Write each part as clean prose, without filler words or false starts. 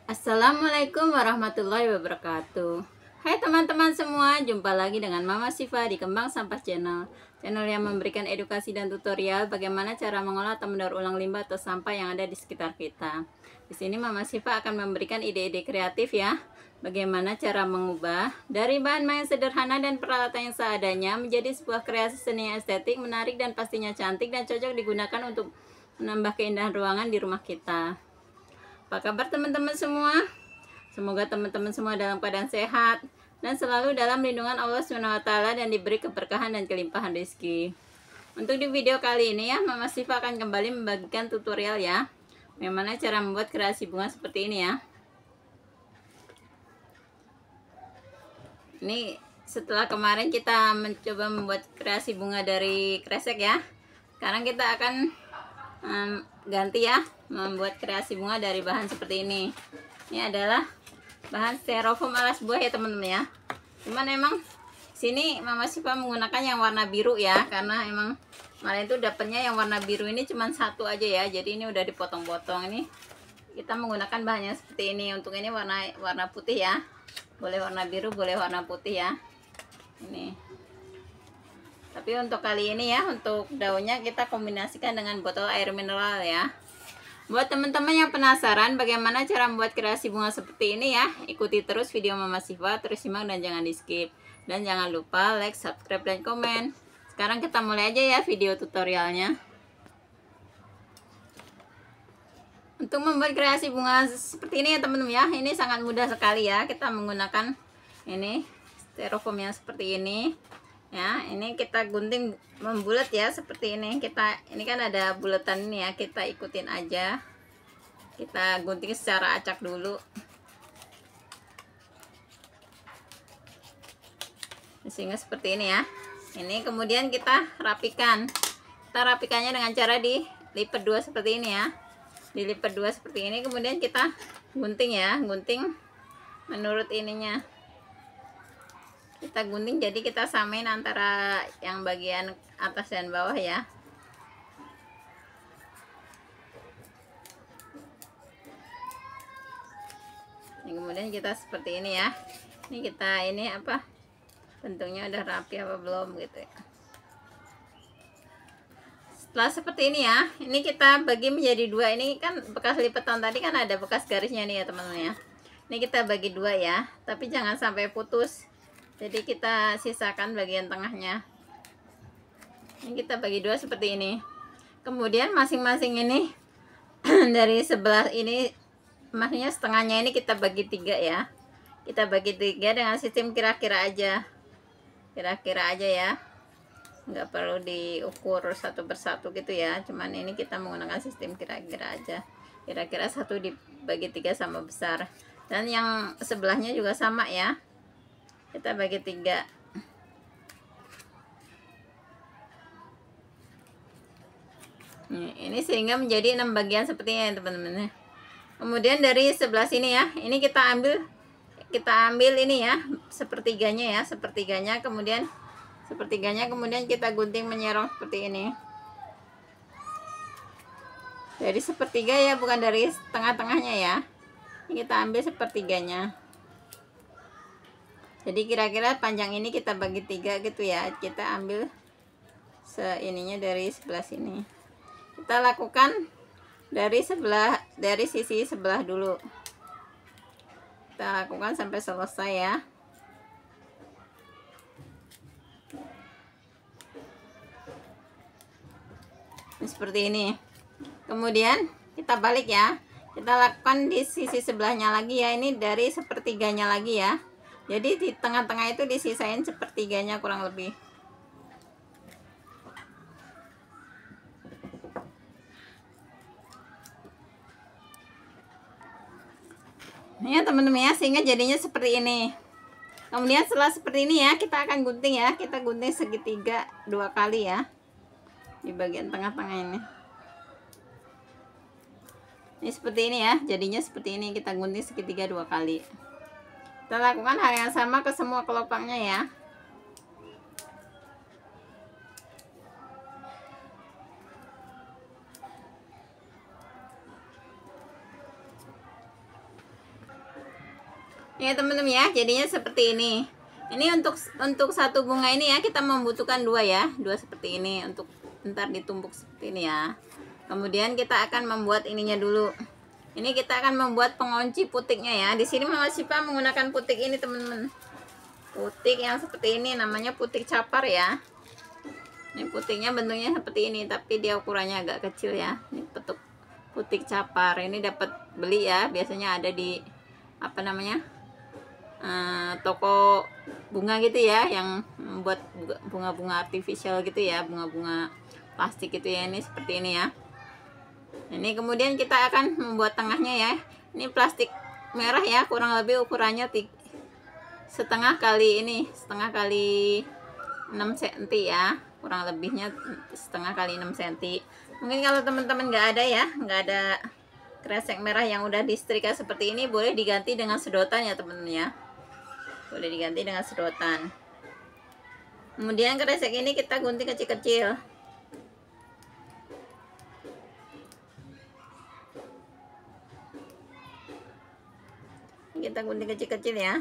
Assalamualaikum warahmatullahi wabarakatuh. Hai teman-teman semua, jumpa lagi dengan Mama Siva di Kembang Sampah Channel. Channel yang memberikan edukasi dan tutorial bagaimana cara mengolah atau mendaur ulang limbah atau sampah yang ada di sekitar kita. Di sini Mama Siva akan memberikan ide-ide kreatif ya. Bagaimana cara mengubah dari bahan-bahan yang sederhana dan peralatan yang seadanya menjadi sebuah kreasi seni yang estetik, menarik dan pastinya cantik dan cocok digunakan untuk menambah keindahan ruangan di rumah kita. Apa kabar teman-teman semua? Semoga teman-teman semua dalam keadaan sehat dan selalu dalam lindungan Allah SWT dan diberi keberkahan dan kelimpahan rezeki. Untuk di video kali ini ya, Mama Siva akan kembali membagikan tutorial ya, bagaimana cara membuat kreasi bunga seperti ini ya. Ini setelah kemarin kita mencoba membuat kreasi bunga dari kresek ya. Sekarang kita akan ganti ya, membuat kreasi bunga dari bahan seperti ini. Ini adalah bahan styrofoam alas buah ya teman-teman ya. Cuman emang sini Mama Siva menggunakan yang warna biru ya, karena emang kemarin itu dapatnya yang warna biru ini cuman satu aja ya. Jadi ini udah dipotong-potong. Ini kita menggunakan bahannya seperti ini. Untuk ini warna putih ya. Boleh warna biru, boleh warna putih ya. Ini. Tapi untuk kali ini ya, untuk daunnya kita kombinasikan dengan botol air mineral ya. Buat teman-teman yang penasaran bagaimana cara membuat kreasi bunga seperti ini ya, ikuti terus video Mama Siva, terus simak dan jangan di skip. Dan jangan lupa like, subscribe, dan komen. Sekarang kita mulai aja ya video tutorialnya. Untuk membuat kreasi bunga seperti ini ya teman-teman ya, ini sangat mudah sekali ya. Kita menggunakan ini styrofoam yang seperti ini. Ya, ini kita gunting membulat ya seperti ini. Ini kan ada bulatan ini ya, kita ikutin aja. Kita gunting secara acak dulu. Sehingga seperti ini ya. Ini kemudian kita rapikan. Kita rapikannya dengan cara dilipat dua seperti ini ya. Dilipat dua seperti ini, kemudian kita gunting ya, gunting menurut ininya. Kita gunting, jadi kita samain antara yang bagian atas dan bawah ya. Ini kemudian kita seperti ini ya. Ini kita ini apa? Bentuknya udah rapi apa belum gitu ya. Setelah seperti ini ya, ini kita bagi menjadi dua. Ini kan bekas lipatan tadi kan ada bekas garisnya nih ya teman-teman ya. Ini kita bagi dua ya, tapi jangan sampai putus. Jadi kita sisakan bagian tengahnya. Ini kita bagi dua seperti ini. Kemudian masing-masing ini dari sebelah ini, maksudnya setengahnya ini kita bagi tiga ya. Kita bagi tiga dengan sistem kira-kira aja. Kira-kira aja ya. Nggak perlu diukur satu persatu gitu ya. Cuman ini kita menggunakan sistem kira-kira aja. Kira-kira satu dibagi tiga sama besar. Dan yang sebelahnya juga sama ya. Kita bagi tiga. Ini sehingga menjadi 6 bagian seperti ini teman-teman. Kemudian dari sebelah sini ya, ini kita ambil ini ya, sepertiganya ya, sepertiganya, kemudian kita gunting menyerong seperti ini. Dari sepertiga ya, bukan dari tengah-tengahnya ya. Ini kita ambil sepertiganya. Jadi kira-kira panjang ini kita bagi tiga gitu ya. Kita ambil seininya dari sebelah sini. Kita lakukan dari sisi sebelah dulu. Kita lakukan sampai selesai ya. Ini seperti ini. Kemudian kita balik ya. Kita lakukan di sisi sebelahnya lagi ya. Ini dari sepertiganya lagi ya. Jadi di tengah-tengah itu disisain sepertiganya kurang lebih. Ini ya teman-teman ya, sehingga jadinya seperti ini. Kemudian setelah seperti ini ya, kita akan gunting ya. Kita gunting segitiga 2 kali ya. Di bagian tengah-tengah ini. Ini seperti ini ya, jadinya seperti ini. Kita gunting segitiga 2 kali. Kita lakukan hal yang sama ke semua kelopaknya ya. Ya teman-teman ya, jadinya seperti ini. Ini untuk satu bunga ini ya, kita membutuhkan dua ya, dua seperti ini untuk ntar ditumbuk seperti ini ya. Kemudian kita akan membuat ininya dulu. Ini kita akan membuat pengunci putiknya ya. Di sini Mama Syifa menggunakan putik ini teman-teman. Putik yang seperti ini namanya putik capar ya. Ini putiknya bentuknya seperti ini, tapi dia ukurannya agak kecil ya. Ini putik capar. Ini dapat beli ya, biasanya ada di apa namanya? Toko bunga gitu ya, yang membuat bunga-bunga artifisial gitu ya, bunga-bunga plastik gitu ya. Ini seperti ini ya. Ini kemudian kita akan membuat tengahnya ya. Ini plastik merah ya, kurang lebih ukurannya setengah kali 6 cm ya, kurang lebihnya setengah kali 6 cm. Mungkin kalau teman-teman nggak ada ya, nggak ada kresek merah yang udah disetrika seperti ini, boleh diganti dengan sedotan ya teman-teman ya. Boleh diganti dengan sedotan. Kemudian kresek ini kita gunting kecil-kecil. Kita gunting kecil-kecil ya.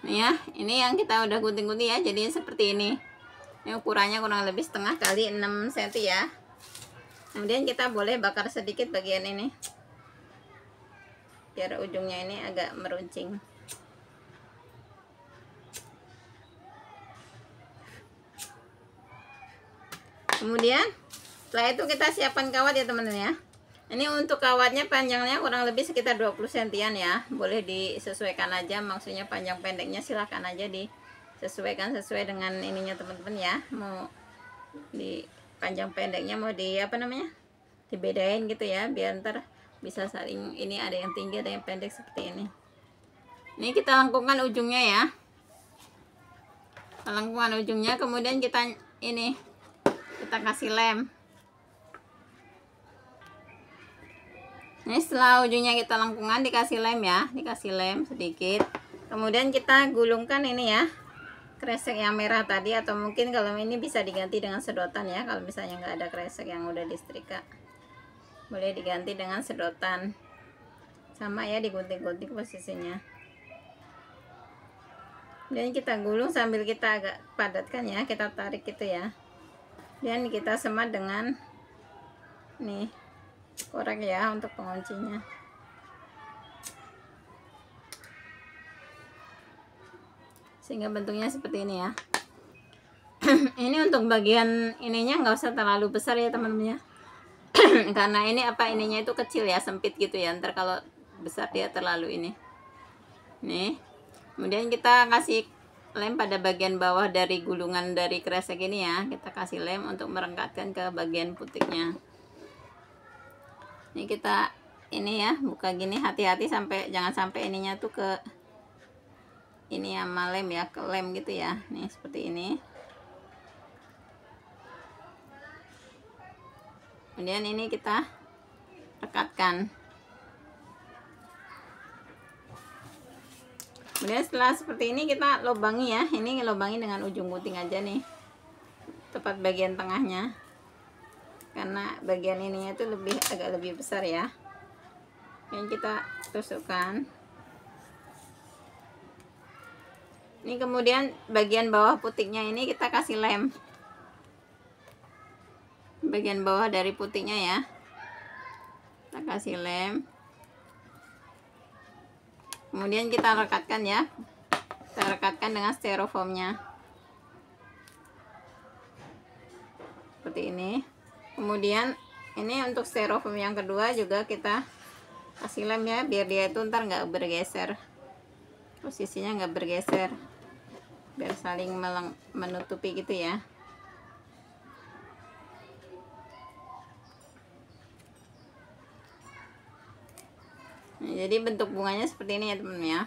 Nih ya, ini yang kita udah gunting-gunting ya, jadi seperti ini. Ini ukurannya kurang lebih setengah kali 6 cm ya. Kemudian kita boleh bakar sedikit bagian ini, biar ujungnya ini agak meruncing. Kemudian setelah itu kita siapkan kawat ya teman-teman ya. Ini untuk kawatnya panjangnya kurang lebih sekitar 20 cm ya. Boleh disesuaikan aja, maksudnya panjang pendeknya silahkan aja disesuaikan sesuai dengan ininya teman-teman ya. Mau di panjang pendeknya mau di apa namanya, dibedain gitu ya, biar ntar bisa saling, ini ada yang tinggi ada yang pendek seperti ini. Ini kita lengkungkan ujungnya ya. Lengkungan ujungnya, kemudian kita kasih lem. Ini setelah ujungnya kita lengkungan, dikasih lem ya, dikasih lem sedikit. Kemudian kita gulungkan ini ya, kresek yang merah tadi, atau mungkin kalau ini bisa diganti dengan sedotan ya. Kalau misalnya nggak ada kresek yang udah disetrika, boleh diganti dengan sedotan. Sama ya, digunting-gunting posisinya. Dan kita gulung sambil kita agak padatkan ya, kita tarik gitu ya. Dan kita semat dengan nih korek ya untuk penguncinya. Sehingga bentuknya seperti ini ya. Ini untuk bagian ininya nggak usah terlalu besar ya teman-teman ya. Karena ini ininya itu kecil ya, sempit gitu ya. Ntar kalau besar dia terlalu ini. Nih. Kemudian kita kasih lem pada bagian bawah dari gulungan dari kresek ini ya. Kita kasih lem untuk merekatkan ke bagian putiknya. Ini kita ini ya, buka gini, hati-hati jangan sampai ininya tuh ke ini sama lem ya, ke lem gitu ya. Nih seperti ini. Kemudian ini kita rekatkan. Kemudian setelah seperti ini kita lubangi ya. Ini lubangi dengan ujung gunting aja nih, tepat bagian tengahnya, karena bagian ininya itu agak lebih besar ya. Yang kita tusukkan. Ini kemudian bagian bawah putiknya ini kita kasih lem. Bagian bawah dari putiknya ya, kita kasih lem. Kemudian kita rekatkan ya. Kita rekatkan dengan styrofoamnya. Seperti ini. Kemudian ini untuk styrofoam yang kedua juga kita kasih lem ya, biar dia itu ntar nggak bergeser. Posisinya nggak bergeser. Biar saling menutupi gitu ya. Nah, jadi bentuk bunganya seperti ini ya teman-teman ya.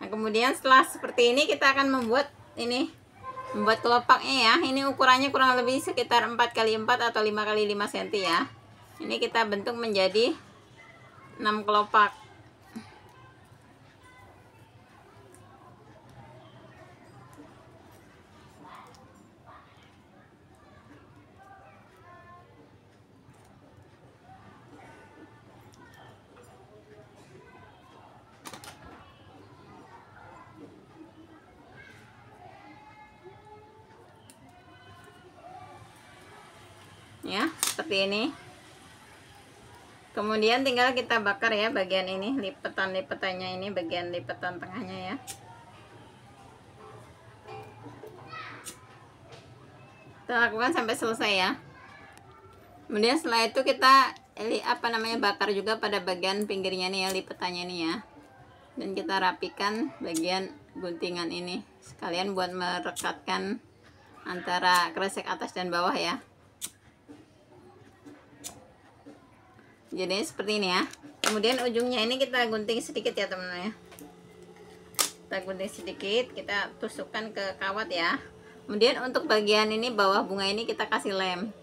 Nah kemudian setelah seperti ini kita akan membuat kelopaknya ya. Ini ukurannya kurang lebih sekitar 4x4 atau 5x5 cm ya. Ini kita bentuk menjadi 6 kelopak. ya, seperti ini. Kemudian tinggal kita bakar ya bagian ini, lipetan-lipetannya ini, bagian lipetan tengahnya ya. Kita lakukan sampai selesai ya. Kemudian setelah itu kita bakar juga pada bagian pinggirnya nih ya, lipetannya nih ya. Dan kita rapikan bagian guntingan ini sekalian buat merekatkan antara kresek atas dan bawah ya. Jadi seperti ini ya. Kemudian ujungnya ini kita gunting sedikit ya teman-teman ya. Kita gunting sedikit, kita tusukkan ke kawat ya. Kemudian untuk bagian ini bawah bunga ini kita kasih lem.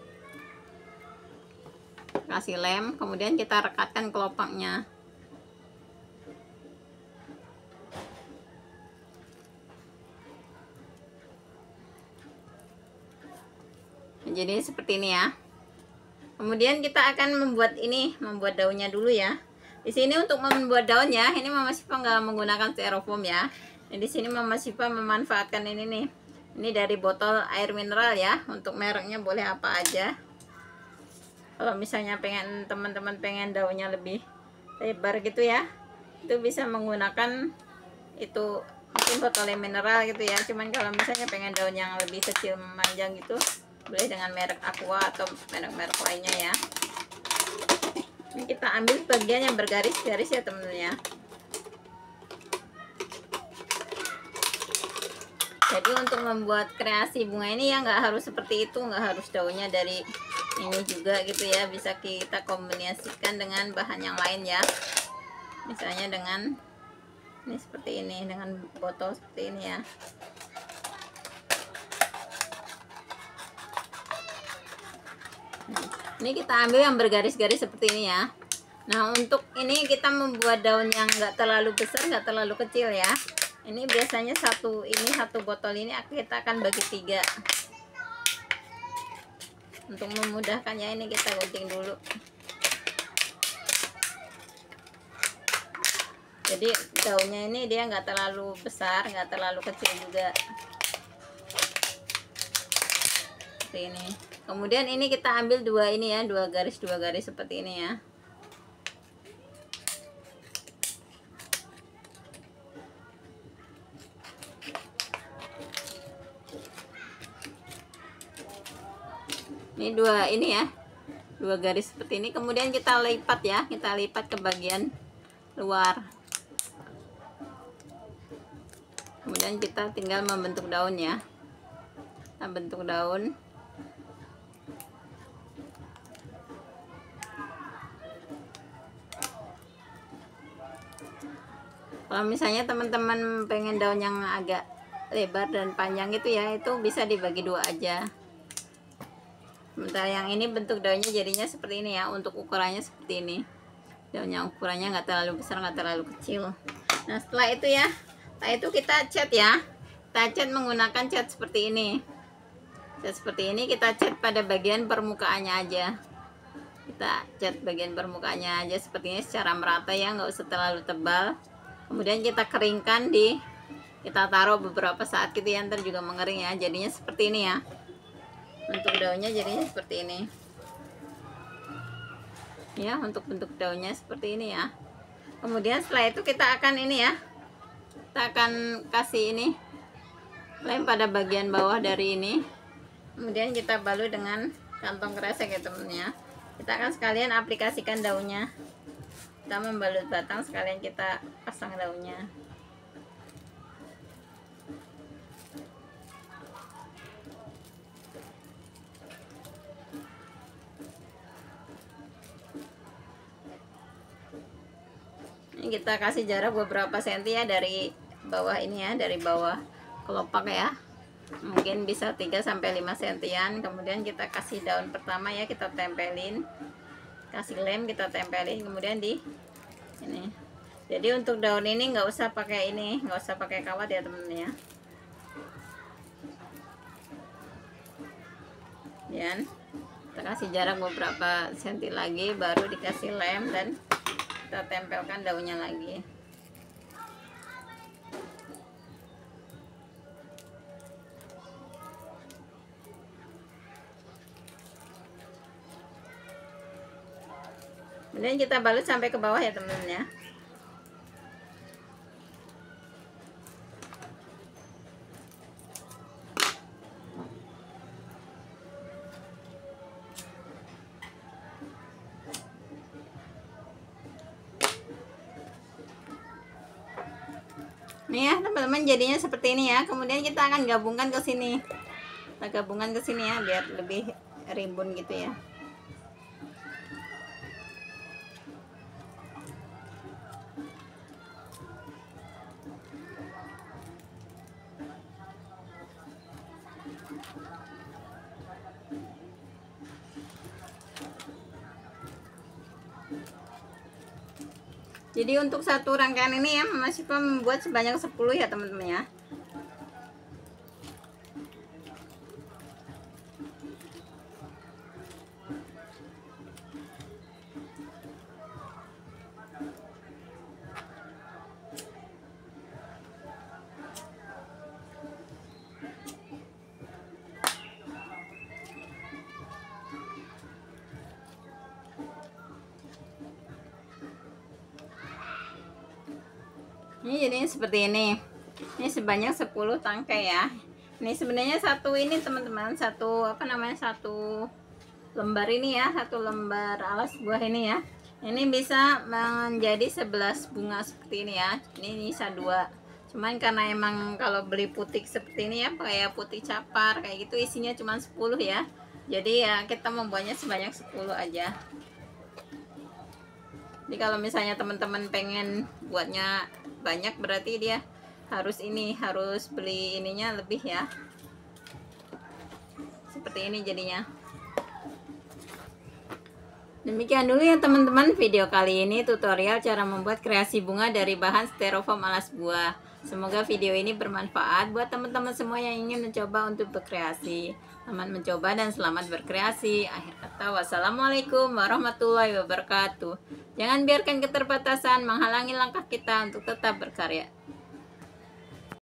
Kasih lem, kemudian kita rekatkan kelopaknya. Jadi seperti ini ya. Kemudian kita akan membuat daunnya dulu ya. Di sini untuk membuat daunnya, ini Mama Syifa nggak menggunakan styrofoam ya. Di sini Mama Syifa memanfaatkan ini nih. Ini dari botol air mineral ya. Untuk mereknya boleh apa aja. Kalau misalnya teman-teman pengen daunnya lebih lebar gitu ya, itu bisa menggunakan itu mungkin botol air mineral gitu ya. Cuman kalau misalnya pengen daun yang lebih kecil memanjang gitu, boleh dengan merek Aqua atau merek-merek lainnya ya. Ini kita ambil bagian yang bergaris-garis ya teman-teman ya. Jadi untuk membuat kreasi bunga ini ya nggak harus seperti itu, nggak harus daunnya dari ini juga gitu ya. Bisa kita kombinasikan dengan bahan yang lain ya. Misalnya dengan ini seperti ini, dengan botol seperti ini ya. Ini kita ambil yang bergaris-garis seperti ini ya. Nah untuk ini kita membuat daun yang nggak terlalu besar, nggak terlalu kecil ya. Ini biasanya satu botol ini kita akan bagi 3. Untuk memudahkannya ini kita gunting dulu. Jadi daunnya ini dia nggak terlalu besar, nggak terlalu kecil juga. Seperti ini. Kemudian ini kita ambil dua garis seperti ini ya. Ini dua garis seperti ini. Kemudian kita lipat ya, kita lipat ke bagian luar. Kemudian kita tinggal membentuk daun ya. Kita bentuk daun. Kalau misalnya teman-teman pengen daun yang agak lebar dan panjang gitu ya, itu bisa dibagi 2 aja. Sementara yang ini bentuk daunnya jadinya seperti ini ya. Untuk ukurannya seperti ini. Daunnya ukurannya nggak terlalu besar, nggak terlalu kecil. Nah setelah itu ya, setelah itu kita cat ya. Kita cat menggunakan cat seperti ini. Cat seperti ini kita cat pada bagian permukaannya aja. Kita cat bagian permukaannya aja seperti ini secara merata ya, nggak usah terlalu tebal. Kemudian kita keringkan kita taruh beberapa saat gitu ya, ntar juga mengering ya. Jadinya seperti ini ya. Untuk daunnya jadinya seperti ini. Ya, untuk bentuk daunnya seperti ini ya. Kemudian setelah itu kita akan ini ya. Kita akan kasih ini lem pada bagian bawah dari ini. Kemudian kita balut dengan kantong kresek ya temen-temen ya. Kita akan sekalian aplikasikan daunnya. Kita membalut batang sekalian kita pasang daunnya. Ini kita kasih jarak beberapa senti ya dari bawah ini ya, dari bawah kelopak ya. Mungkin bisa 3-5 sentian. Kemudian kita kasih daun pertama ya, kita tempelin. Kasih lem, kita tempelin, kemudian di ini. Jadi untuk daun ini nggak usah pakai kawat ya temen-temen ya. Dan kita kasih jarak beberapa senti lagi, baru dikasih lem dan kita tempelkan daunnya lagi. Kemudian kita balut sampai ke bawah ya teman-teman ya. Nih ya teman-teman, jadinya seperti ini ya. Kemudian kita akan gabungkan ke sini. Kita gabungkan ke sini ya biar lebih rimbun gitu ya. Jadi untuk satu rangkaian ini ya Mama Syifa membuat sebanyak 10 ya teman-teman ya. Ini jadinya seperti ini. Ini sebanyak 10 tangkai ya. Ini sebenarnya satu ini teman-teman, satu satu lembar ini ya, satu lembar alas buah ini ya. Ini bisa menjadi 11 bunga seperti ini ya. Ini bisa 2. Cuman karena emang kalau beli putik seperti ini ya, kayak putik capar kayak gitu isinya cuma 10 ya. Jadi ya kita membuatnya sebanyak 10 aja. Jadi kalau misalnya teman-teman pengen buatnya banyak berarti dia harus beli ininya lebih ya. Seperti ini jadinya. Demikian dulu ya teman-teman video kali ini, tutorial cara membuat kreasi bunga dari bahan styrofoam alas buah. Semoga video ini bermanfaat buat teman-teman semua yang ingin mencoba untuk berkreasi. Selamat mencoba dan selamat berkreasi. Akhir kata, wassalamualaikum warahmatullahi wabarakatuh. Jangan biarkan keterbatasan menghalangi langkah kita untuk tetap berkarya.